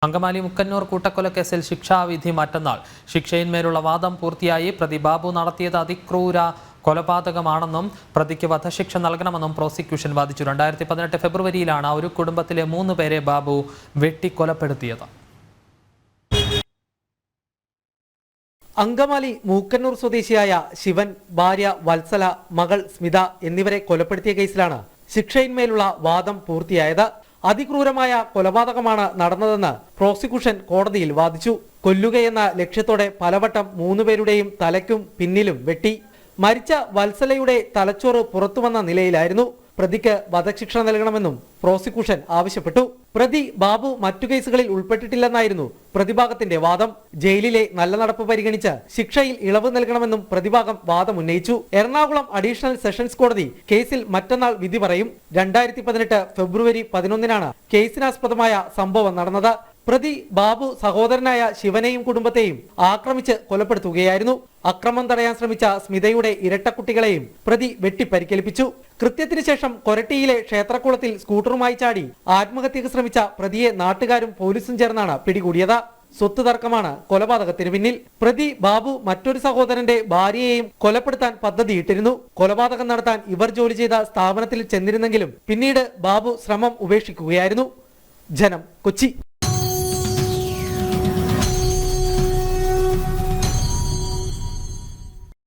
അങ്കമാലി മുക്കന്നൂർ കൂട്ടക്കൊലക്കേസിൽ ശിക്ഷാവിധി മറ്റന്നാൾ. ശിക്ഷയിന്മേലുള്ള വാദം പൂർത്തിയായി. പ്രതി ബാബു നടത്തിയത് അതിക്രൂര കൊലപാതകമാണെന്നും പ്രതിക്ക് വധശിക്ഷ നൽകണമെന്നും പ്രോസിക്യൂഷൻ വാദിച്ചു. 2018 ഫെബ്രുവരിയിലാണ് ഒരു കുടുംബത്തിലെ 3 പേരെ ബാബു വെട്ടിക്കൊലപ്പെടുത്തിയത്. അങ്കമാലി മൂക്കന്നൂർ സ്വദേശിയായ ശിവൻ, ഭാര്യ വത്സല, മകൾ സ്മിത എന്നിവരെ കൊലപ്പെടുത്തിയ കേസിലാണ് ശിക്ഷയിന്മേലുള്ള വാദം പൂർത്തിയായത്. അതിക്രൂരമായ കൊലപാതകമാണ് നടന്നതെന്ന് പ്രോസിക്യൂഷൻ കോടതിയിൽ വാദിച്ചു. കൊല്ലുകയെന്ന ലക്ഷ്യത്തോടെ പലവട്ടം 3 പേരുടെയും തലയ്ക്കും പിന്നിലും വെട്ടി. മരിച്ച വത്സലയുടെ തലച്ചോറ് പുറത്തുവന്ന നിലയിലായിരുന്നു. പ്രതിക്ക് വധശിക്ഷ നൽകണമെന്നും പ്രോസിക്യൂഷൻ ആവശ്യപ്പെട്ടു. പ്രതി ബാബു മറ്റു കേസുകളിൽ ഉൾപ്പെട്ടിട്ടില്ലെന്നായിരുന്നു പ്രതിഭാഗത്തിന്റെ വാദം. ജയിലിലെ നല്ല നടപ്പ് പരിഗണിച്ച് ശിക്ഷയിൽ ഇളവ് നൽകണമെന്നും പ്രതിഭാഗം വാദമുന്നയിച്ചു. എറണാകുളം അഡീഷണൽ സെഷൻസ് കോടതി കേസിൽ മറ്റന്നാൾ വിധി പറയും. 2018 ഫെബ്രുവരി 11-നാണ് കേസിനാസ്പദമായ സംഭവം നടന്നത്. പ്രതി ബാബു സഹോദരനായ ശിവനെയും കുടുംബത്തെയും ആക്രമിച്ച് കൊലപ്പെടുത്തുകയായിരുന്നു. അക്രമം തടയാൻ ശ്രമിച്ച സ്മിതയുടെ ഇരട്ടക്കുട്ടികളെയും പ്രതി വെട്ടിപ്പരിക്കേൽപ്പിച്ചു. കൃത്യത്തിന് ശേഷം കൊരട്ടിയിലെ ക്ഷേത്രക്കുളത്തിൽ സ്കൂട്ടറുമായി ചാടി ആത്മഹത്യക്ക് ശ്രമിച്ച പ്രതിയെ നാട്ടുകാരും പോലീസും ചേർന്നാണ് പിടികൂടിയത്. സ്വത്ത് തർക്കമാണ് കൊലപാതകത്തിന് പിന്നിൽ. പ്രതി ബാബു മറ്റൊരു സഹോദരന്റെ ഭാര്യയെയും കൊലപ്പെടുത്താൻ പദ്ധതിയിട്ടിരുന്നു. കൊലപാതകം നടത്താൻ ഇവർ ജോലി ചെയ്ത സ്ഥാപനത്തിൽ ചെന്നിരുന്നെങ്കിലും പിന്നീട് ബാബു ശ്രമം ഉപേക്ഷിക്കുകയായിരുന്നു. ജനം, കൊച്ചി.